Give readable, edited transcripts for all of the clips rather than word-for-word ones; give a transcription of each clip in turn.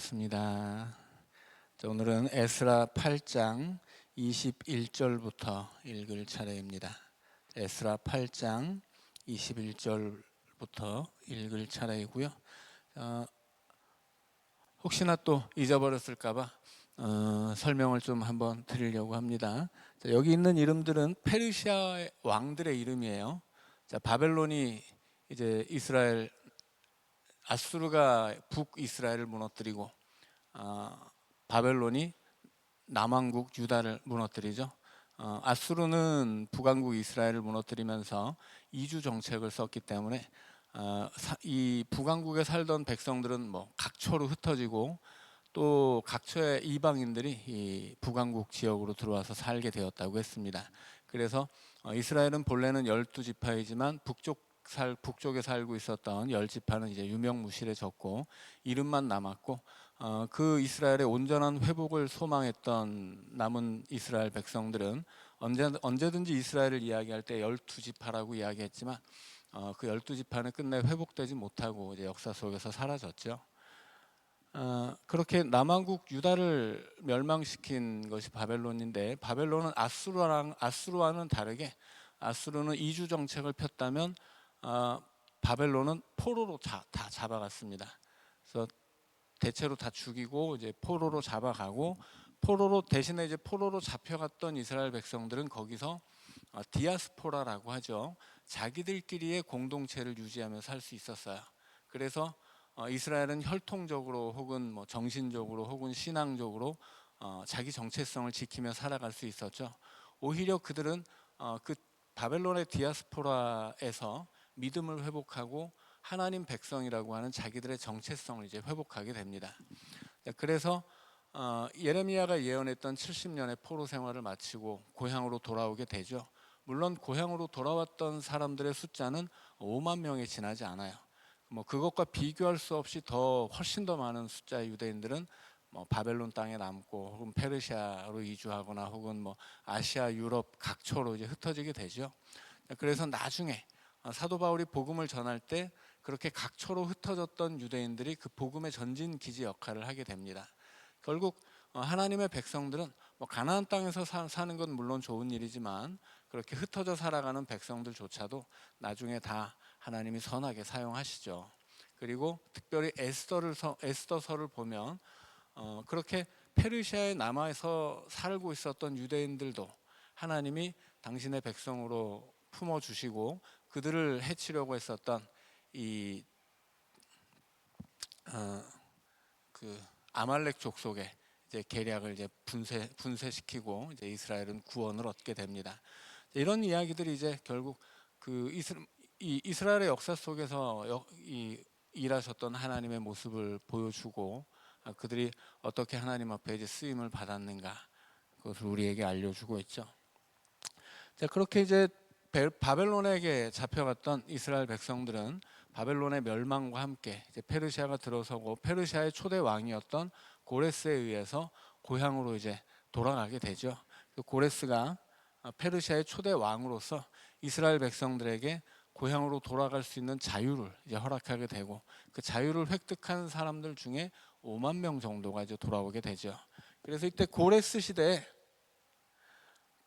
반갑습니다. 자, 오늘은 에스라 8장 21절부터 읽을 차례입니다. 에스라 8장 21절부터 읽을 차례이고요. 혹시나 또 잊어버렸을까봐 설명을 좀 한번 드리려고 합니다. 자, 여기 있는 이름들은 페르시아 왕들의 이름이에요. 자, 바벨론이 이제 이스라엘, 아수르가 북이스라엘을 무너뜨리고 바벨론이 남왕국 유다를 무너뜨리죠. 아수르는 북왕국 이스라엘을 무너뜨리면서 이주 정책을 썼기 때문에 이 북왕국에 살던 백성들은 뭐 각처로 흩어지고 또 각처의 이방인들이 이 북왕국 지역으로 들어와서 살게 되었다고 했습니다. 그래서 이스라엘은 본래는 12지파이지만 북쪽에 살고 있었던 10지파는 이제 유명무실해졌고 이름만 남았고, 그 이스라엘의 온전한 회복을 소망했던 남은 이스라엘 백성들은 언제든지 이스라엘을 이야기할 때 12지파라고 이야기했지만 그 12지파는 끝내 회복되지 못하고 이제 역사 속에서 사라졌죠. 그렇게 남왕국 유다를 멸망시킨 것이 바벨론인데, 바벨론은 아수르와는 다르게 아수르는 이주 정책을 폈다면 바벨론은 포로로 다 잡아갔습니다. 그래서 대체로 다 죽이고 이제 포로로 잡아가고, 대신에 이제 포로로 잡혀갔던 이스라엘 백성들은 거기서 디아스포라라고 하죠. 자기들끼리의 공동체를 유지하며 살 수 있었어요. 그래서 이스라엘은 혈통적으로 혹은 뭐 정신적으로 혹은 신앙적으로 자기 정체성을 지키며 살아갈 수 있었죠. 오히려 그들은 그 바벨론의 디아스포라에서 믿음을 회복하고 하나님 백성이라고 하는 자기들의 정체성을 이제 회복하게 됩니다. 그래서 예레미야가 예언했던 70년의 포로 생활을 마치고 고향으로 돌아오게 되죠. 물론 고향으로 돌아왔던 사람들의 숫자는 5만 명에 지나지 않아요. 뭐 그것과 비교할 수 없이 훨씬 더 많은 숫자의 유대인들은 뭐 바벨론 땅에 남고 혹은 페르시아로 이주하거나 혹은 뭐 아시아, 유럽 각처로 이제 흩어지게 되죠. 그래서 나중에 사도 바울이 복음을 전할 때 그렇게 각처로 흩어졌던 유대인들이 그 복음의 전진 기지 역할을 하게 됩니다. 결국 하나님의 백성들은 뭐 가나안 땅에서 사는 건 물론 좋은 일이지만 그렇게 흩어져 살아가는 백성들조차도 나중에 다 하나님이 선하게 사용하시죠. 그리고 특별히 에스더서를 보면 그렇게 페르시아에 남아서 살고 있었던 유대인들도 하나님이 당신의 백성으로 품어주시고 그들을 해치려고 했었던 그 아말렉 족속의 이제 계략을 이제 분쇄시키고 이제 이스라엘은 구원을 얻게 됩니다. 이런 이야기들이 이제 결국 그 이스라엘의 역사 속에서 일하셨던 하나님의 모습을 보여주고 그들이 어떻게 하나님 앞에 이제 쓰임을 받았는가, 그것을 우리에게 알려주고 있죠. 자, 그렇게 이제 바벨론에게 잡혀갔던 이스라엘 백성들은 바벨론의 멸망과 함께 이제 페르시아가 들어서고 페르시아의 초대 왕이었던 고레스에 의해서 고향으로 이제 돌아가게 되죠. 고레스가 페르시아의 초대 왕으로서 이스라엘 백성들에게 고향으로 돌아갈 수 있는 자유를 이제 허락하게 되고, 그 자유를 획득한 사람들 중에 5만 명 정도가 이제 돌아오게 되죠. 그래서 이때 고레스 시대에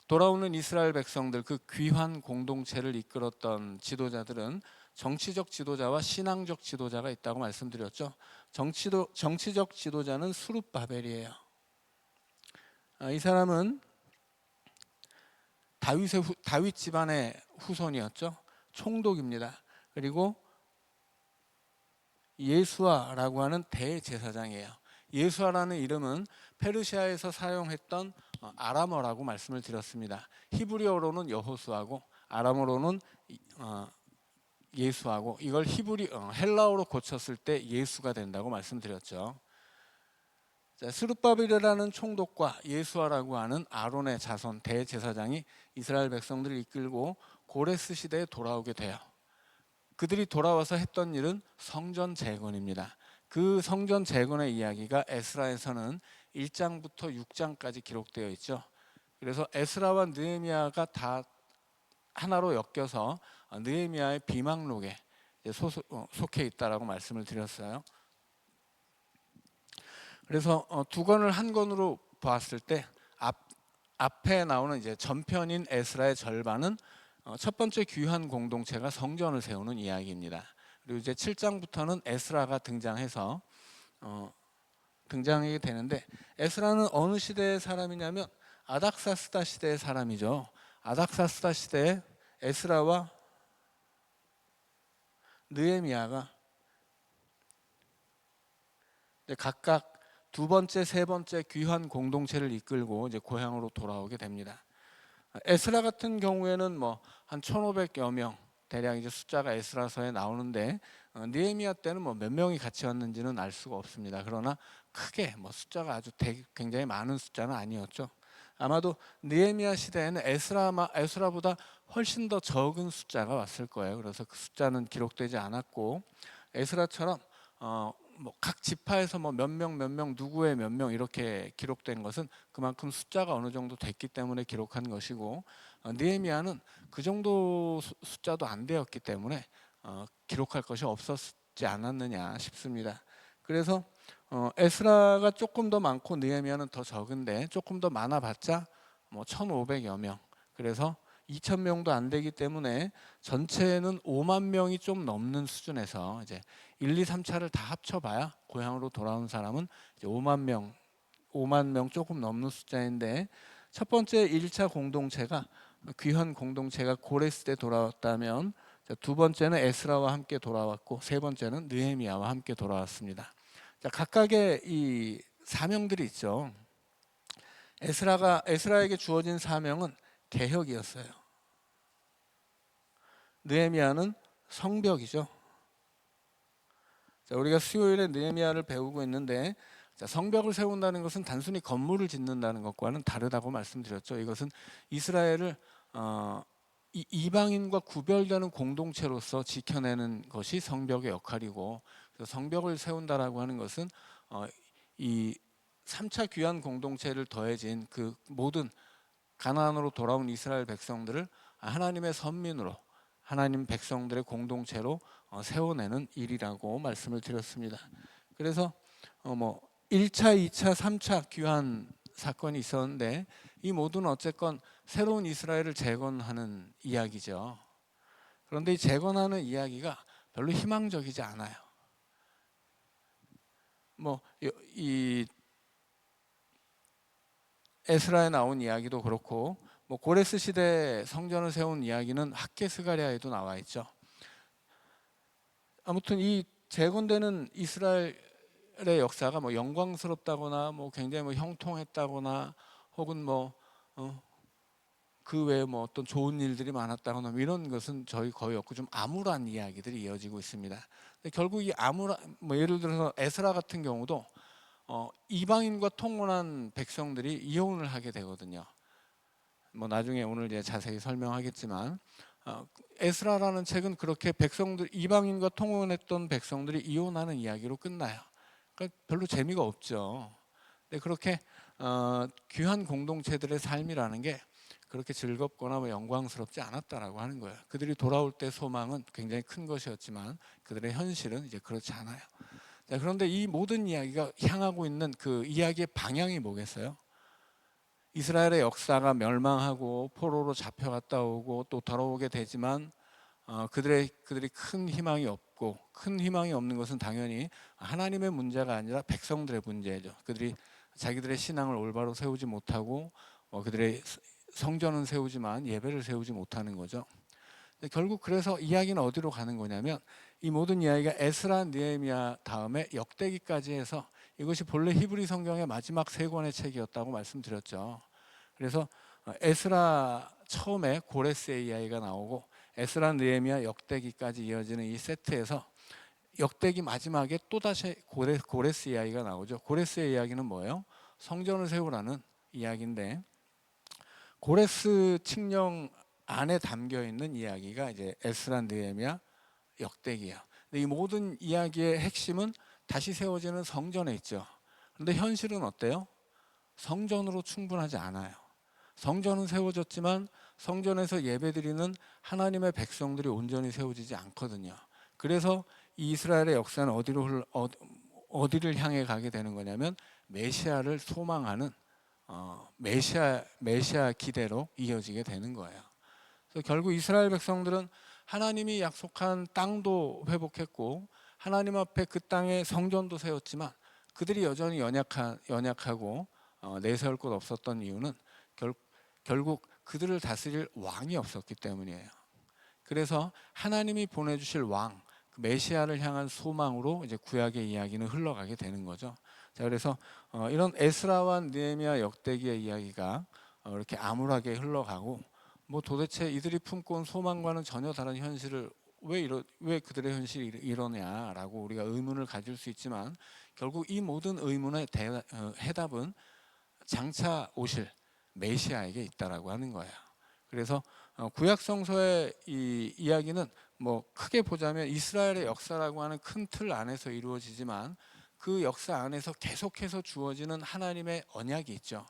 돌아오는 이스라엘 백성들, 그 귀한 공동체를 이끌었던 지도자들은 정치적 지도자와 신앙적 지도자가 있다고 말씀드렸죠. 정치적 지도자는 수룹바벨이에요. 이 사람은 다윗 집안의 후손이었죠. 총독입니다. 그리고 예수아라고 하는 대제사장이에요. 예수아라는 이름은 페르시아에서 사용했던 아람어라고 말씀을 드렸습니다. 히브리어로는 여호수아고 아람어로는 예수아고, 이걸 헬라어로 고쳤을 때 예수가 된다고 말씀드렸죠. 스룹바벨이라는 총독과 예수아라고 하는 아론의 자손 대제사장이 이스라엘 백성들을 이끌고 고레스 시대에 돌아오게 돼요. 그들이 돌아와서 했던 일은 성전 재건입니다. 그 성전 재건의 이야기가 에스라에서는 1장부터 6장까지 기록되어 있죠. 그래서 에스라와 느헤미야가 다 하나로 엮여서 느헤미야의 비망록에 속해 있다라고 말씀을 드렸어요. 그래서 두 권을 한 권으로 봤을 때 앞에 나오는 이제 전편인 에스라의 절반은 첫 번째 귀환 공동체가 성전을 세우는 이야기입니다. 그리고 이제 7장부터는 에스라가 등장해서 등장하게 되는데, 에스라는 어느 시대의 사람이냐면 아닥사스다 시대의 사람이죠. 아닥사스다 시대에 에스라와 느헤미야가 각각 두 번째, 세 번째 귀환 공동체를 이끌고 이제 고향으로 돌아오게 됩니다. 에스라 같은 경우에는 뭐 한 1,500여 명 대략 이제 숫자가 에스라서에 나오는데, 느헤미야 때는 뭐 몇 명이 같이 왔는지는 알 수가 없습니다. 그러나 크게 뭐 숫자가 아주 굉장히 많은 숫자는 아니었죠. 아마도 느헤미야 시대에는 에스라보다 훨씬 더 적은 숫자가 왔을 거예요. 그래서 그 숫자는 기록되지 않았고, 에스라처럼 뭐 각 지파에서 뭐 몇 명 누구의 몇 명 이렇게 기록된 것은 그만큼 숫자가 어느 정도 됐기 때문에 기록한 것이고, 느헤미야는 그 정도 숫자도 안 되었기 때문에 기록할 것이 없었지 않았느냐 싶습니다. 그래서 에스라가 조금 더 많고 느헤미야는 더 적은데, 조금 더 많아봤자 뭐 1,500여 명, 그래서 2,000명도 안 되기 때문에 전체는 5만 명이 좀 넘는 수준에서 이제 1, 2, 3차를 다 합쳐봐야 고향으로 돌아온 사람은 이제 5만 명 조금 넘는 숫자인데, 첫 번째 1차 공동체가 귀환 공동체가 고레스 때 돌아왔다면, 두 번째는 에스라와 함께 돌아왔고, 세 번째는 느헤미야와 함께 돌아왔습니다. 자, 각각의 이 사명들이 있죠. 에스라에게 주어진 사명은 개혁이었어요. 느헤미야는 성벽이죠. 자, 우리가 수요일에 느헤미야를 배우고 있는데, 자, 성벽을 세운다는 것은 단순히 건물을 짓는다는 것과는 다르다고 말씀드렸죠. 이것은 이스라엘을 이방인과 구별되는 공동체로서 지켜내는 것이 성벽의 역할이고, 그래서 성벽을 세운다라고 하는 것은 이 3차 귀환 공동체를 더해진 그 모든 가나안으로 돌아온 이스라엘 백성들을 하나님의 선민으로, 하나님 백성들의 공동체로 세워내는 일이라고 말씀을 드렸습니다. 그래서 뭐 1차, 2차, 3차 귀환 사건이 있었는데, 이 모두는 어쨌건 새로운 이스라엘을 재건하는 이야기죠. 그런데 이 재건하는 이야기가 별로 희망적이지 않아요. 뭐 이 에스라에 나온 이야기도 그렇고, 뭐 고레스 시대 성전을 세운 이야기는 학개스가랴에도 나와 있죠. 아무튼 이 재건되는 이스라엘의 역사가 뭐 영광스럽다거나 뭐 굉장히 뭐 형통했다거나, 혹은 뭐 그 외에 뭐 어떤 좋은 일들이 많았다거나 이런 것은 저희 거의 없고, 좀 암울한 이야기들이 이어지고 있습니다. 근데 결국 이 뭐 예를 들어서 에스라 같은 경우도 이방인과 통혼한 백성들이 이혼을 하게 되거든요. 뭐 나중에 오늘 이제 자세히 설명하겠지만, 에스라라는 책은 그렇게 이방인과 통혼했던 백성들이 이혼하는 이야기로 끝나요. 그러니까 별로 재미가 없죠. 근데 그렇게 귀한 공동체들의 삶이라는 게 그렇게 즐겁거나 뭐 영광스럽지 않았다라고 하는 거예요. 그들이 돌아올 때 소망은 굉장히 큰 것이었지만, 그들의 현실은 이제 그렇지 않아요. 자, 그런데 이 모든 이야기가 향하고 있는 그 이야기의 방향이 뭐겠어요? 이스라엘의 역사가 멸망하고 포로로 잡혀갔다 오고 또 돌아오게 되지만, 그들이 큰 희망이 없고, 큰 희망이 없는 것은 당연히 하나님의 문제가 아니라 백성들의 문제죠. 그들이 자기들의 신앙을 올바로 세우지 못하고, 그들의 성전은 세우지만 예배를 세우지 못하는 거죠. 결국 그래서 이야기는 어디로 가는 거냐면, 이 모든 이야기가 에스라, 느헤미야 다음에 역대기까지 해서 이것이 본래 히브리 성경의 마지막 세 권의 책이었다고 말씀드렸죠. 그래서 에스라 처음에 고레스의 이야기가 나오고, 에스라, 느헤미야, 역대기까지 이어지는 이 세트에서 역대기 마지막에 또다시 고레스 이야기가 나오죠. 고레스의 이야기는 뭐예요? 성전을 세우라는 이야기인데, 고레스 칙령 안에 담겨 있는 이야기가 이제 에스라, 느헤미야, 역대기야. 근데 이 모든 이야기의 핵심은 다시 세워지는 성전에 있죠. 그런데 현실은 어때요? 성전으로 충분하지 않아요. 성전은 세워졌지만 성전에서 예배드리는 하나님의 백성들이 온전히 세워지지 않거든요. 그래서 이 이스라엘의 역사는 어디를 향해 가게 되는 거냐면 메시아를 소망하는 메시아 기대로 이어지게 되는 거예요. 그래서 결국 이스라엘 백성들은 하나님이 약속한 땅도 회복했고 하나님 앞에 그 땅에 성전도 세웠지만 그들이 여전히 연약하고 내세울 곳 없었던 이유는 결국 그들을 다스릴 왕이 없었기 때문이에요. 그래서 하나님이 보내주실 왕, 그 메시아를 향한 소망으로 이제 구약의 이야기는 흘러가게 되는 거죠. 자, 그래서 이런 에스라와 느헤미야 역대기의 이야기가 이렇게 암울하게 흘러가고 뭐 도대체 이들이 품고 온 소망과는 전혀 다른 현실을 왜 그들의 현실이 이러냐라고 우리가 의문을 가질 수 있지만 결국 이 모든 의문의 해답은 장차 오실 메시아에게 있다라고 하는 거예요. 그래서 구약 성서의 이 이야기는 뭐 크게 보자면 이스라엘의 역사라고 하는 큰 틀 안에서 이루어지지만 그 역사 안에서 계속해서 주어지는 하나님의 언약이 있죠.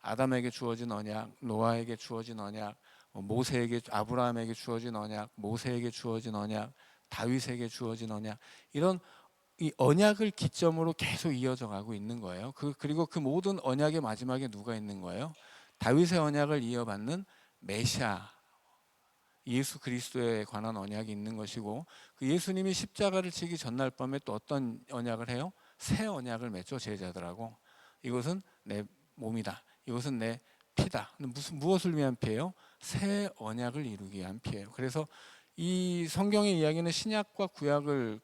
아담에게 주어진 언약, 노아에게 주어진 언약, 모세에게, 아브라함에게 주어진 언약, 모세에게 주어진 언약, 다윗에게 주어진 언약, 이런 이 언약을 기점으로 계속 이어져 가고 있는 거예요. 그리고 그 모든 언약의 마지막에 누가 있는 거예요? 다윗의 언약을 이어받는 메시아 예수 그리스도에 관한 언약이 있는 것이고, 그 예수님이 십자가를 지기 전날 밤에 또 어떤 언약을 해요? 새 언약을 맺죠, 제자들하고. 이것은 내 몸이다, 이것은 내 피다. 무엇을 위한 피예요? 새 언약을 이루기 위한 피예요. 그래서 이 성경의 이야기는 신약과 구약을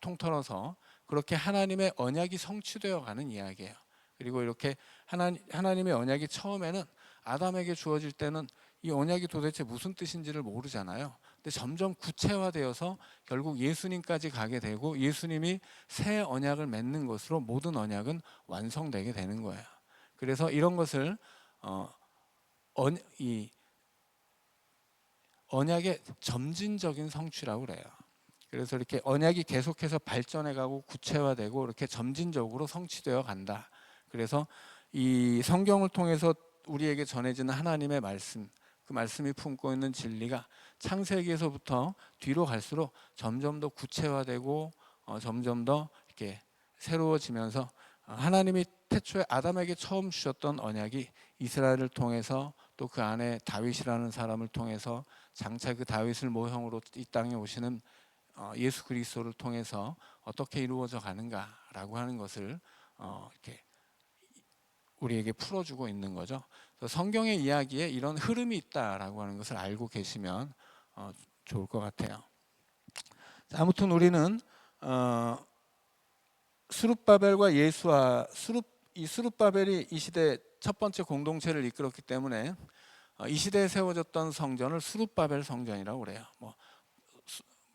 통틀어서 그렇게 하나님의 언약이 성취되어 가는 이야기예요. 그리고 이렇게 하나님의 언약이 처음에는 아담에게 주어질 때는 이 언약이 도대체 무슨 뜻인지를 모르잖아요. 근데 점점 구체화되어서 결국 예수님까지 가게 되고 예수님이 새 언약을 맺는 것으로 모든 언약은 완성되게 되는 거예요. 그래서 이런 것을 이 언약의 점진적인 성취라고 그래요. 그래서 이렇게 언약이 계속해서 발전해가고 구체화되고 이렇게 점진적으로 성취되어 간다. 그래서 이 성경을 통해서 우리에게 전해지는 하나님의 말씀, 그 말씀이 품고 있는 진리가 창세기에서부터 뒤로 갈수록 점점 더 구체화되고 점점 더 이렇게 새로워지면서 하나님이 태초에 아담에게 처음 주셨던 언약이 이스라엘을 통해서 또 그 안에 다윗이라는 사람을 통해서 장차 그 다윗을 모형으로 이 땅에 오시는 예수 그리스도를 통해서 어떻게 이루어져 가는가라고 하는 것을 이렇게 우리에게 풀어주고 있는 거죠. 그래서 성경의 이야기에 이런 흐름이 있다라고 하는 것을 알고 계시면 좋을 것 같아요. 아무튼 우리는 스룹바벨과 예수와 이 스룹바벨이 이 시대 첫 번째 공동체를 이끌었기 때문에 이 시대에 세워졌던 성전을 스룹바벨 성전이라고 그래요. 뭐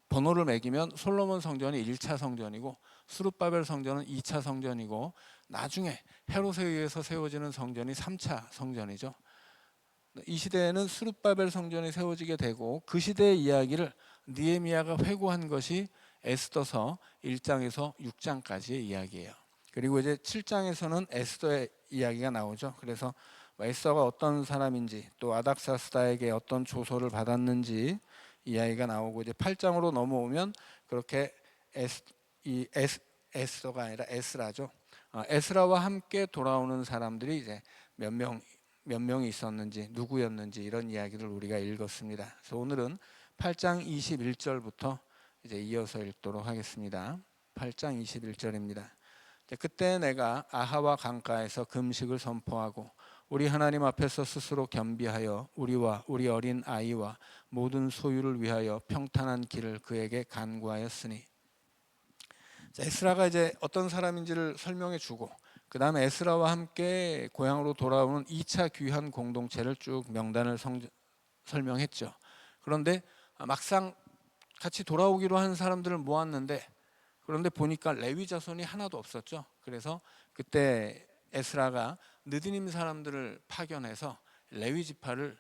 번호를 매기면 솔로몬 성전이 1차 성전이고 스룹바벨 성전은 2차 성전이고 나중에 헤롯에 의해서 세워지는 성전이 3차 성전이죠. 이 시대에는 스룹바벨 성전이 세워지게 되고 그 시대의 이야기를 느헤미야가 회고한 것이 에스더서 1장에서 6장까지의 이야기예요. 그리고 이제 7장에서는 에스더의 이야기가 나오죠. 그래서 에스더가 어떤 사람인지 또 아닥사스다에게 어떤 조서를 받았는지 이야기가 나오고 이제 8장으로 넘어오면 그렇게 에스더가 아니라 에스라죠. 에스라와 함께 돌아오는 사람들이 이제 몇 명이 있었는지 누구였는지 이런 이야기를 우리가 읽었습니다. 그래서 오늘은 8장 21절부터 이제 이어서 읽도록 하겠습니다. 8장 21절입니다. 그때 내가 아하와 강가에서 금식을 선포하고 우리 하나님 앞에서 스스로 겸비하여 우리와 우리 어린 아이와 모든 소유를 위하여 평탄한 길을 그에게 간구하였으니. 에스라가 이제 어떤 사람인지를 설명해 주고 그 다음에 에스라와 함께 고향으로 돌아오는 2차 귀환 공동체를 쭉 명단을 설명했죠. 그런데 막상 같이 돌아오기로 한 사람들을 모았는데 그런데 보니까 레위 자손이 하나도 없었죠. 그래서 그때 에스라가 느디님 사람들을 파견해서 레위 지파를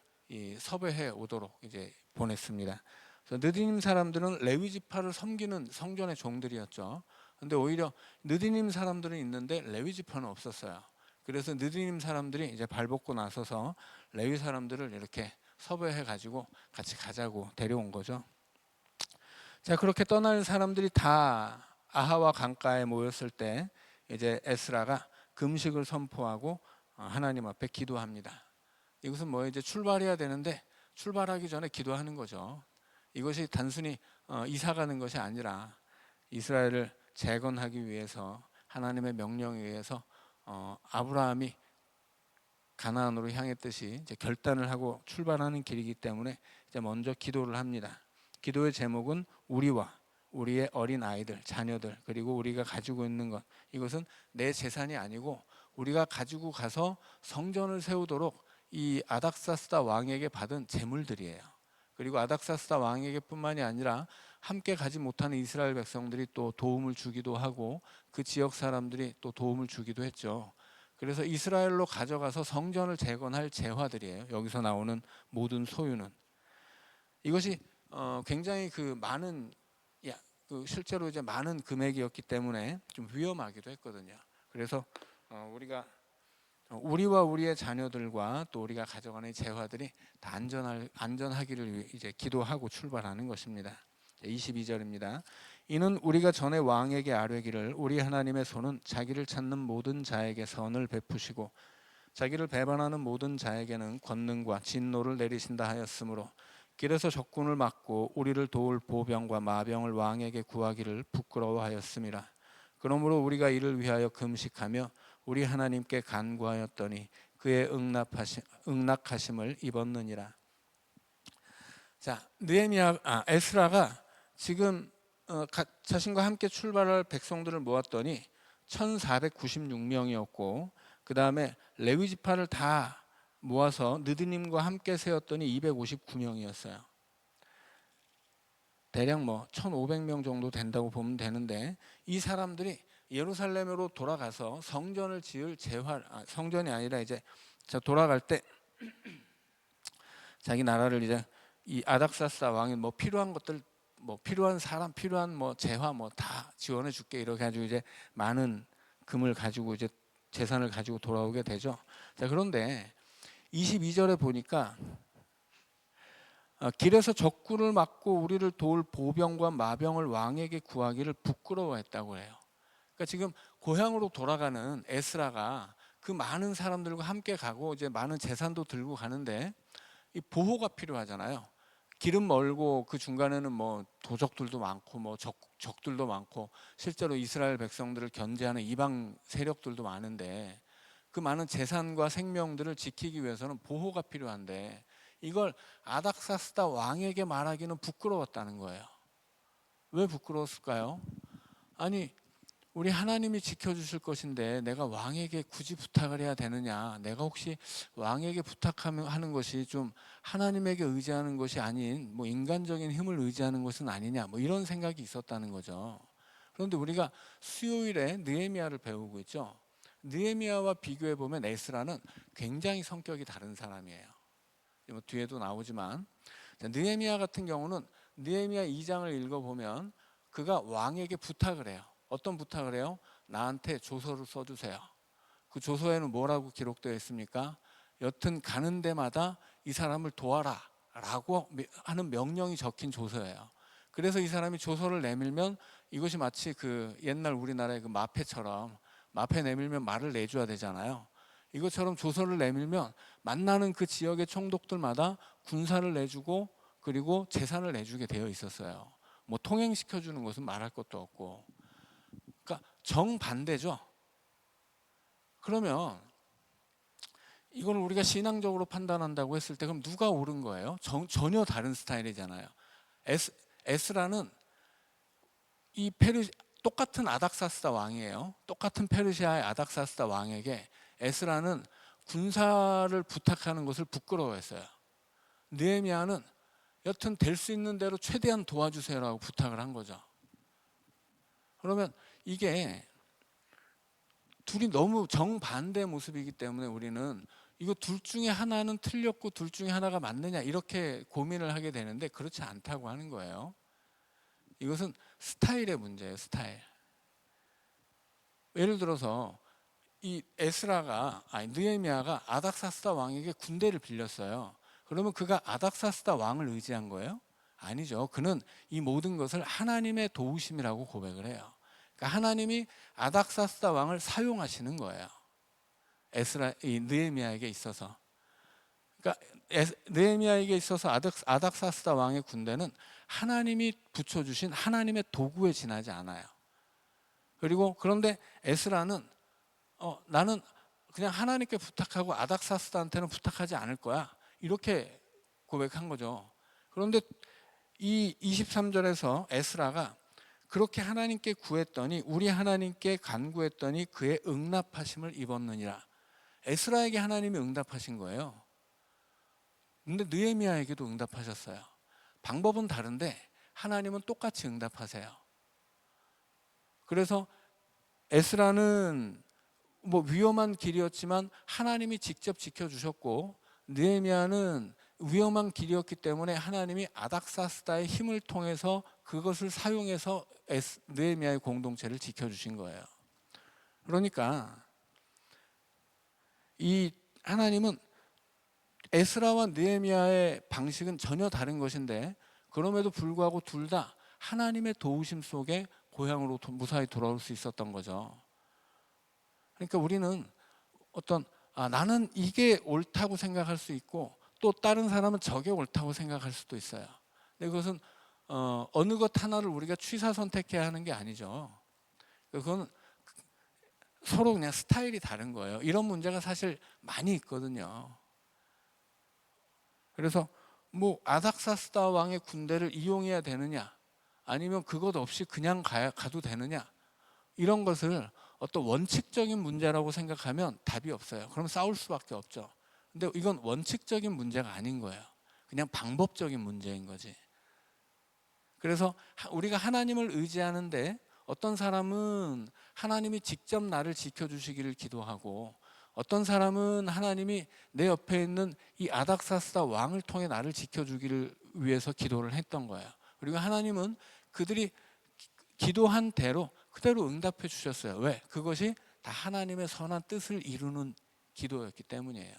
섭외해 오도록 이제 보냈습니다. 그래서 느디님 사람들은 레위 지파를 섬기는 성전의 종들이었죠. 근데 오히려 느디님 사람들은 있는데 레위 지파는 없었어요. 그래서 느디님 사람들이 이제 발벗고 나서서 레위 사람들을 이렇게 섭외해 가지고 같이 가자고 데려온 거죠. 자, 그렇게 떠날 사람들이 다 아하와 강가에 모였을 때 이제 에스라가 금식을 선포하고 하나님 앞에 기도합니다. 이것은 뭐 이제 출발해야 되는데 출발하기 전에 기도하는 거죠. 이것이 단순히 이사 가는 것이 아니라 이스라엘을 재건하기 위해서 하나님의 명령에 의해서 아브라함이 가나안으로 향했듯이 이제 결단을 하고 출발하는 길이기 때문에 이제 먼저 기도를 합니다. 기도의 제목은 우리와 우리의 어린 아이들, 자녀들, 그리고 우리가 가지고 있는 것, 이것은 내 재산이 아니고 우리가 가지고 가서 성전을 세우도록 이 아닥사스다 왕에게 받은 재물들이에요. 그리고 아닥사스다 왕에게 뿐만이 아니라 함께 가지 못하는 이스라엘 백성들이 또 도움을 주기도 하고 그 지역 사람들이 또 도움을 주기도 했죠. 그래서 이스라엘로 가져가서 성전을 재건할 재화들이에요. 여기서 나오는 모든 소유는. 이것이 굉장히 그 많은, 실제로 이제 많은 금액이었기 때문에 좀 위험하기도 했거든요. 그래서 우리와 우리의 자녀들과 또 우리가 가져가는 재화들이 다 안전하기를 이제 기도하고 출발하는 것입니다. 22절입니다. 이는 우리가 전에 왕에게 아뢰기를 우리 하나님의 손은 자기를 찾는 모든 자에게 선을 베푸시고 자기를 배반하는 모든 자에게는 권능과 진노를 내리신다 하였으므로 길에서 적군을 막고 우리를 도울 보병과 마병을 왕에게 구하기를 부끄러워하였음이라. 그러므로 우리가 이를 위하여 금식하며 우리 하나님께 간구하였더니 그의 응낙하심을 입었느니라. 자, 에스라가 지금 자신과 함께 출발할 백성들을 모았더니 1496명이었고 그 다음에 레위 지파를 다 모아서 느드님과 함께 세웠더니 259명이었어요. 대략 뭐 1500명 정도 된다고 보면 되는데 이 사람들이 예루살렘으로 돌아가서 성전을 지을 성전이 아니라 이제 돌아갈 때 자기 나라를 이제 이 아닥사스다 왕이 뭐 필요한 것들, 뭐 필요한 사람, 필요한 뭐 재화 뭐 다 지원해 줄게 이렇게 가지고 이제 많은 금을 가지고 이제 재산을 가지고 돌아오게 되죠. 자, 그런데 22절에 보니까 길에서 적군을 막고 우리를 도울 보병과 마병을 왕에게 구하기를 부끄러워했다고 해요. 그러니까 지금 고향으로 돌아가는 에스라가 그 많은 사람들과 함께 가고 이제 많은 재산도 들고 가는데 이 보호가 필요하잖아요. 길은 멀고 그 중간에는 뭐 도적들도 많고 뭐 적들도 많고 실제로 이스라엘 백성들을 견제하는 이방 세력들도 많은데 그 많은 재산과 생명들을 지키기 위해서는 보호가 필요한데 이걸 아닥사스다 왕에게 말하기는 부끄러웠다는 거예요. 왜 부끄러웠을까요? 아니, 우리 하나님이 지켜주실 것인데 내가 왕에게 굳이 부탁을 해야 되느냐, 내가 혹시 왕에게 부탁하는 것이 좀 하나님에게 의지하는 것이 아닌 뭐 인간적인 힘을 의지하는 것은 아니냐, 뭐 이런 생각이 있었다는 거죠. 그런데 우리가 수요일에 느헤미야를 배우고 있죠. 느헤미야와 비교해 보면 에스라는 굉장히 성격이 다른 사람이에요. 뭐 뒤에도 나오지만 느헤미야 같은 경우는 느헤미야 2장을 읽어보면 그가 왕에게 부탁을 해요. 어떤 부탁을 해요? 나한테 조서를 써주세요. 그 조서에는 뭐라고 기록되어 있습니까? 여튼 가는 데마다 이 사람을 도와라 라고 하는 명령이 적힌 조서예요. 그래서 이 사람이 조서를 내밀면 이것이 마치 그 옛날 우리나라의 그 마패처럼 마패 내밀면 말을 내줘야 되잖아요. 이것처럼 조서를 내밀면 만나는 그 지역의 총독들마다 군사를 내주고 그리고 재산을 내주게 되어 있었어요. 뭐 통행시켜주는 것은 말할 것도 없고. 그러니까 정반대죠. 그러면 이걸 우리가 신앙적으로 판단한다고 했을 때 그럼 누가 옳은 거예요? 전혀 다른 스타일이잖아요. 에스라는 똑같은 아닥사스다 왕이에요. 똑같은 페르시아의 아닥사스다 왕에게 에스라는 군사를 부탁하는 것을 부끄러워했어요. 느헤미야는 여튼 될 수 있는 대로 최대한 도와주세요라고 부탁을 한 거죠. 그러면 이게 둘이 너무 정반대 모습이기 때문에 우리는 이거 둘 중에 하나는 틀렸고 둘 중에 하나가 맞느냐 이렇게 고민을 하게 되는데 그렇지 않다고 하는 거예요. 이것은 스타일의 문제예요. 스타일. 예를 들어서 이 느헤미야가 아닥사스다 왕에게 군대를 빌렸어요. 그러면 그가 아닥사스다 왕을 의지한 거예요? 아니죠. 그는 이 모든 것을 하나님의 도우심이라고 고백을 해요. 그러니까 하나님이 아닥사스다 왕을 사용하시는 거예요. 이 느헤미야에게 있어서. 그러니까 느헤미야에게 있어서 아닥사스다 왕의 군대는 하나님이 붙여주신 하나님의 도구에 지나지 않아요. 그리고 그런데 에스라는 나는 그냥 하나님께 부탁하고 아닥사스다한테는 부탁하지 않을 거야, 이렇게 고백한 거죠. 그런데 이 23절에서 에스라가 그렇게 하나님께 구했더니, 우리 하나님께 간구했더니 그의 응답하심을 입었느니라. 에스라에게 하나님이 응답하신 거예요. 근데 느헤미야에게도 응답하셨어요. 방법은 다른데 하나님은 똑같이 응답하세요. 그래서 에스라는 뭐 위험한 길이었지만 하나님이 직접 지켜주셨고, 느헤미야는 위험한 길이었기 때문에 하나님이 아닥사스다의 힘을 통해서 그것을 사용해서 느헤미야의 공동체를 지켜주신 거예요. 그러니까 이 하나님은 에스라와 느헤미야의 방식은 전혀 다른 것인데, 그럼에도 불구하고 둘 다 하나님의 도우심 속에 고향으로 무사히 돌아올 수 있었던 거죠. 그러니까 우리는 나는 이게 옳다고 생각할 수 있고, 또 다른 사람은 저게 옳다고 생각할 수도 있어요. 근데 그것은 어느 것 하나를 우리가 취사 선택해야 하는 게 아니죠. 그건 서로 그냥 스타일이 다른 거예요. 이런 문제가 사실 많이 있거든요. 그래서 뭐 아닥사스다 왕의 군대를 이용해야 되느냐, 아니면 그것 없이 그냥 가도 되느냐, 이런 것을 어떤 원칙적인 문제라고 생각하면 답이 없어요. 그럼 싸울 수밖에 없죠. 근데 이건 원칙적인 문제가 아닌 거예요. 그냥 방법적인 문제인 거지. 그래서 우리가 하나님을 의지하는데, 어떤 사람은 하나님이 직접 나를 지켜주시기를 기도하고, 어떤 사람은 하나님이 내 옆에 있는 이 아닥사스다 왕을 통해 나를 지켜주기를 위해서 기도를 했던 거예요. 그리고 하나님은 그들이 기도한 대로 그대로 응답해 주셨어요. 왜? 그것이 다 하나님의 선한 뜻을 이루는 기도였기 때문이에요.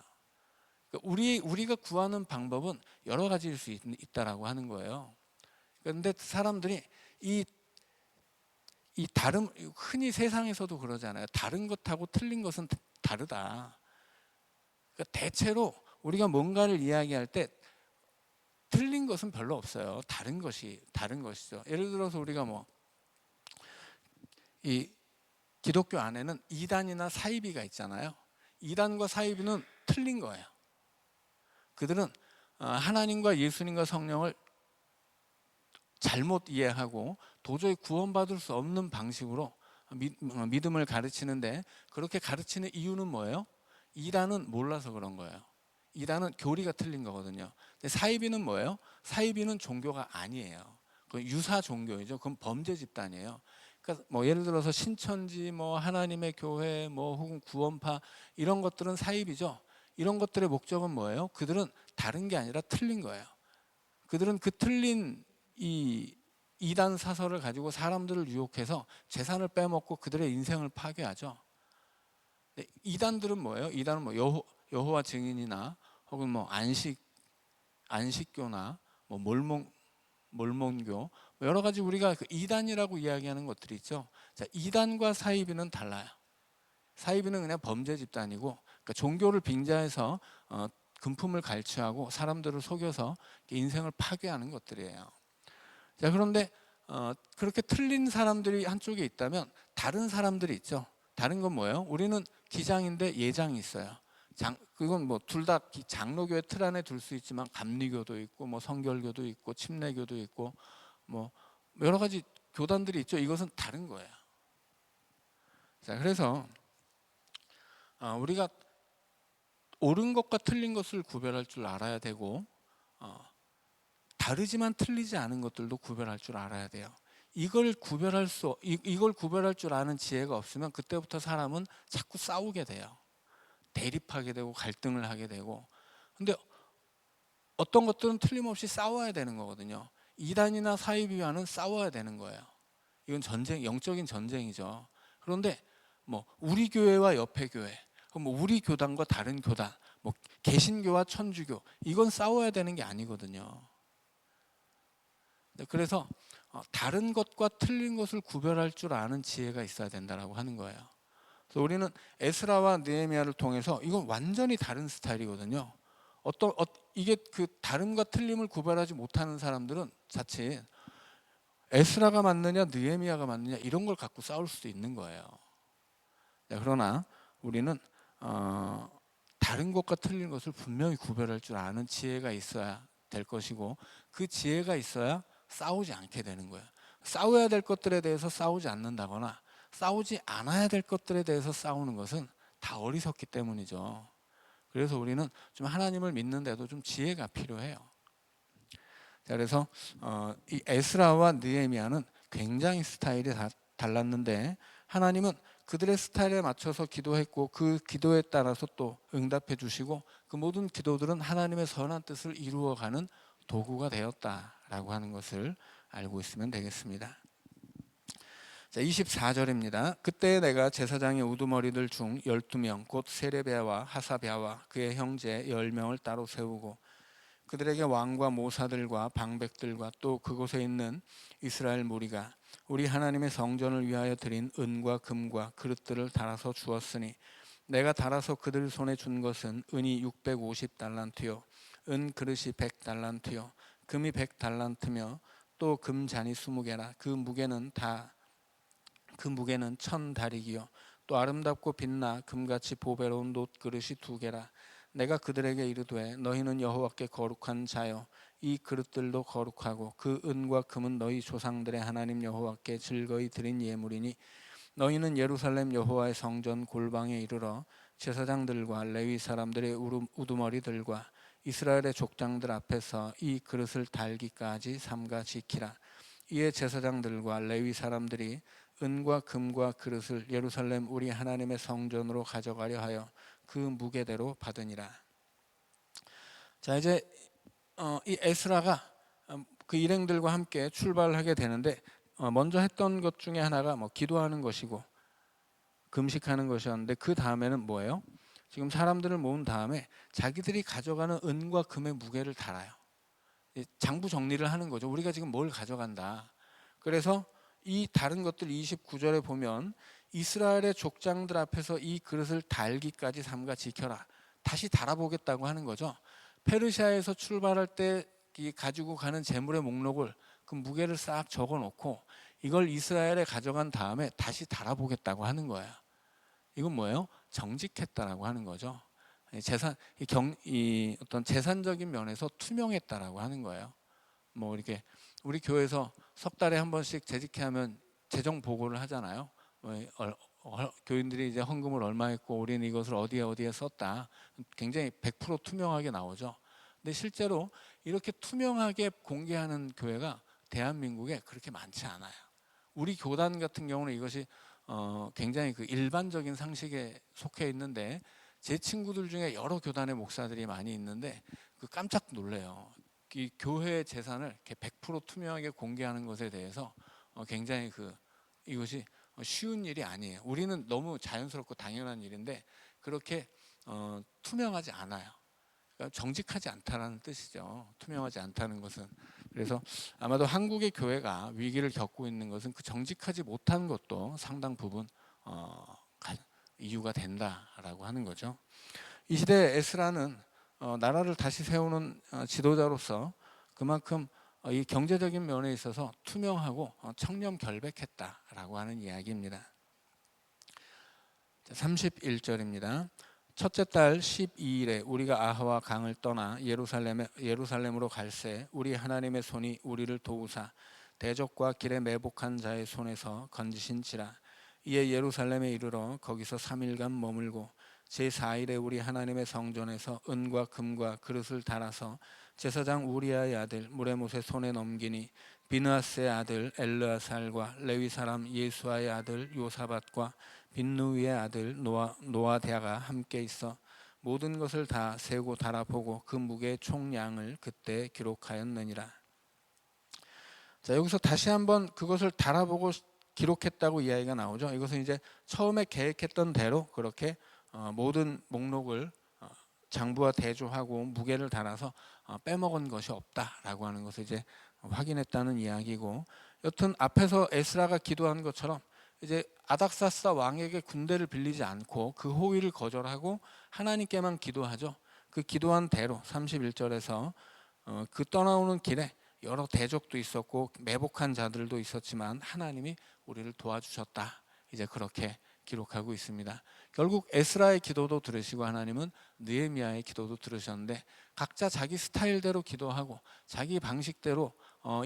그러니까 우리가 구하는 방법은 여러 가지일 수 있다라고 하는 거예요. 그런데 사람들이 이 다른, 흔히 세상에서도 그러잖아요. 다른 것하고 틀린 것은 다르다. 그러니까 대체로 우리가 뭔가를 이야기할 때 틀린 것은 별로 없어요. 다른 것이죠. 예를 들어서 우리가 이 기독교 안에는 이단이나 사이비가 있잖아요. 이단과 사이비는 틀린 거예요. 그들은 하나님과 예수님과 성령을 잘못 이해하고 도저히 구원받을 수 없는 방식으로 믿음을 가르치는데, 그렇게 가르치는 이유는 뭐예요? 이단은 몰라서 그런 거예요. 이단은 교리가 틀린 거거든요. 근데 사이비는 뭐예요? 사이비는 종교가 아니에요. 그건 유사 종교이죠. 그건 범죄 집단이에요. 그러니까 예를 들어서 신천지, 하나님의 교회, 혹은 구원파, 이런 것들은 사이비죠. 이런 것들의 목적은 뭐예요? 그들은 다른 게 아니라 틀린 거예요. 그들은 그 틀린 이 이단 사설을 가지고 사람들을 유혹해서 재산을 빼먹고 그들의 인생을 파괴하죠. 이단들은 뭐예요? 이단은 여호와 증인이나 혹은 안식교나 몰몬교, 여러 가지 우리가 그 이단이라고 이야기하는 것들이 있죠. 자, 이단과 사이비는 달라요. 사이비는 그냥 범죄 집단이고, 그러니까 종교를 빙자해서 금품을 갈취하고 사람들을 속여서 인생을 파괴하는 것들이에요. 자, 그런데 그렇게 틀린 사람들이 한쪽에 있다면 다른 사람들이 있죠. 다른 건 뭐예요? 우리는 기장인데 예장이 있어요. 그건 둘 다 장로교의 틀 안에 둘 수 있지만 감리교도 있고 성결교도 있고 침례교도 있고 여러 가지 교단들이 있죠. 이것은 다른 거예요. 자, 그래서 우리가 옳은 것과 틀린 것을 구별할 줄 알아야 되고, 다르지만 틀리지 않은 것들도 구별할 줄 알아야 돼요. 이걸 구별할 줄 아는 지혜가 없으면 그때부터 사람은 자꾸 싸우게 돼요. 대립하게 되고 갈등을 하게 되고. 근데 어떤 것들은 틀림없이 싸워야 되는 거거든요. 이단이나 사이비와는 싸워야 되는 거예요. 이건 영적인 전쟁이죠. 그런데 우리 교회와 옆에 교회, 우리 교단과 다른 교단, 개신교와 천주교, 이건 싸워야 되는 게 아니거든요. 그래서 다른 것과 틀린 것을 구별할 줄 아는 지혜가 있어야 된다라고 하는 거예요. 그래서 우리는 에스라와 느헤미야를 통해서 이건 완전히 다른 스타일이거든요. 이게 그 다름과 틀림을 구별하지 못하는 사람들은 자칫 에스라가 맞느냐 느헤미야가 맞느냐 이런 걸 갖고 싸울 수도 있는 거예요. 그러나 우리는 다른 것과 틀린 것을 분명히 구별할 줄 아는 지혜가 있어야 될 것이고, 그 지혜가 있어야 싸우지 않게 되는 거예요. 싸워야 될 것들에 대해서 싸우지 않는다거나 싸우지 않아야 될 것들에 대해서 싸우는 것은 다 어리석기 때문이죠. 그래서 우리는 좀 하나님을 믿는데도 좀 지혜가 필요해요. 그래서 이 에스라와 느헤미야는 굉장히 스타일이 달랐는데 하나님은 그들의 스타일에 맞춰서 기도했고 그 기도에 따라서 또 응답해 주시고 그 모든 기도들은 하나님의 선한 뜻을 이루어가는 도구가 되었다라고 하는 것을 알고 있으면 되겠습니다. 자, 24절입니다. 그때 내가 제사장의 우두머리들 중 12명 곧 세레비야와 하사랴와 그의 형제 10명을 따로 세우고 그들에게 왕과 모사들과 방백들과 또 그곳에 있는 이스라엘 무리가 우리 하나님의 성전을 위하여 드린 은과 금과 그릇들을 달아서 주었으니 내가 달아서 그들 손에 준 것은 은이 650달란트요 은 그릇이 100달란트요 금이 100달란트며 또 금잔이 20개라 그 무게는 1000다리기요 또 아름답고 빛나 금같이 보배로운 놋 그릇이 2개라 내가 그들에게 이르되 너희는 여호와께 거룩한 자여 이 그릇들도 거룩하고 그 은과 금은 너희 조상들의 하나님 여호와께 즐거이 드린 예물이니 너희는 예루살렘 여호와의 성전 골방에 이르러 제사장들과 레위 사람들의 우두머리들과 이스라엘의 족장들 앞에서 이 그릇을 달기까지 삼가 지키라. 이에 제사장들과 레위 사람들이 은과 금과 그릇을 예루살렘 우리 하나님의 성전으로 가져가려 하여 그 무게대로 받으니라. 자, 이제 이 에스라가 그 일행들과 함께 출발하게 되는데 먼저 했던 것 중에 하나가 기도하는 것이고 금식하는 것이었는데 그 다음에는 뭐예요? 지금 사람들을 모은 다음에 자기들이 가져가는 은과 금의 무게를 달아요. 장부 정리를 하는 거죠. 우리가 지금 뭘 가져간다. 그래서 이 다른 것들 29절에 보면 이스라엘의 족장들 앞에서 이 그릇을 달기까지 삼가 지켜라. 다시 달아보겠다고 하는 거죠. 페르시아에서 출발할 때 가지고 가는 재물의 목록을 그 무게를 싹 적어놓고 이걸 이스라엘에 가져간 다음에 다시 달아보겠다고 하는 거예요. 이건 뭐예요? 정직했다라고 하는 거죠. 어떤 재산적인 면에서 투명했다라고 하는 거예요. 이렇게 우리 교회에서 석 달에 한 번씩 재직회하면 재정 보고를 하잖아요. 교인들이 이제 헌금을 얼마 했고 우리는 이것을 어디에 썼다. 굉장히 100% 투명하게 나오죠. 근데 실제로 이렇게 투명하게 공개하는 교회가 대한민국에 그렇게 많지 않아요. 우리 교단 같은 경우는 이것이 굉장히 그 일반적인 상식에 속해 있는데 제 친구들 중에 여러 교단의 목사들이 많이 있는데 깜짝 놀래요. 이 교회의 재산을 이렇게 100% 투명하게 공개하는 것에 대해서 굉장히 이것이 쉬운 일이 아니에요. 우리는 너무 자연스럽고 당연한 일인데 그렇게 투명하지 않아요. 그러니까 정직하지 않다라는 뜻이죠. 투명하지 않다는 것은. 그래서 아마도 한국의 교회가 위기를 겪고 있는 것은 그 정직하지 못한 것도 상당 부분 이유가 된다라고 하는 거죠. 이 시대에 에스라는 나라를 다시 세우는 지도자로서 그만큼 이 경제적인 면에 있어서 투명하고 청렴결백했다라고 하는 이야기입니다. 31절입니다. 첫째 달 12일에 우리가 아하와 강을 떠나 예루살렘으로 갈새 우리 하나님의 손이 우리를 도우사 대적과 길에 매복한 자의 손에서 건지신지라. 이에 예루살렘에 이르러 거기서 3일간 머물고 제4일에 우리 하나님의 성전에서 은과 금과 그릇을 달아서 제사장 우리아의 아들 무레못의 손에 넘기니 비느하스의 아들 엘르아살과 레위 사람 예수아의 아들 요사밧과 빈누이의 아들 노아대아가 함께 있어 모든 것을 다 세고 달아보고 그 무게의 총량을 그때 기록하였느니라. 자, 여기서 다시 한번 그것을 달아보고 기록했다고 이야기가 나오죠. 이것은 이제 처음에 계획했던 대로 그렇게 모든 목록을 장부와 대조하고 무게를 달아서 빼먹은 것이 없다라고 하는 것을 이제 확인했다는 이야기고, 여튼 앞에서 에스라가 기도한 것처럼 이제 아닥사스다 왕에게 군대를 빌리지 않고 그 호의를 거절하고 하나님께만 기도하죠. 그 기도한 대로 31절에서 그 떠나오는 길에 여러 대적도 있었고 매복한 자들도 있었지만 하나님이 우리를 도와주셨다. 이제 그렇게 기록하고 있습니다. 결국 에스라의 기도도 들으시고 하나님은 느헤미야의 기도도 들으셨는데 각자 자기 스타일대로 기도하고 자기 방식대로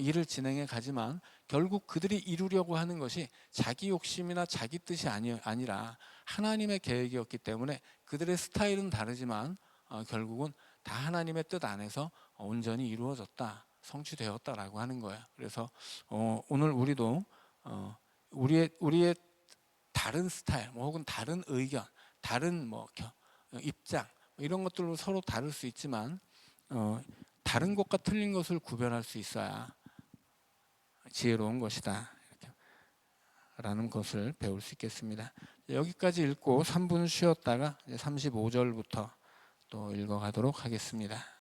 일을 진행해 가지만 결국 그들이 이루려고 하는 것이 자기 욕심이나 자기 뜻이 아니라 하나님의 계획이었기 때문에 그들의 스타일은 다르지만 결국은 다 하나님의 뜻 안에서 온전히 이루어졌다, 성취되었다라고 하는 거예요. 그래서 오늘 우리도 우리의 다른 스타일, 혹은 다른 의견, 다른 입장 이런 것들로 서로 다를 수 있지만 다른 것과 틀린 것을 구별할 수 있어야 지혜로운 것이다. 라는 것을 배울 수 있겠습니다. 여기까지 읽고 3분 쉬었다가 35절부터 또 읽어가도록 하겠습니다.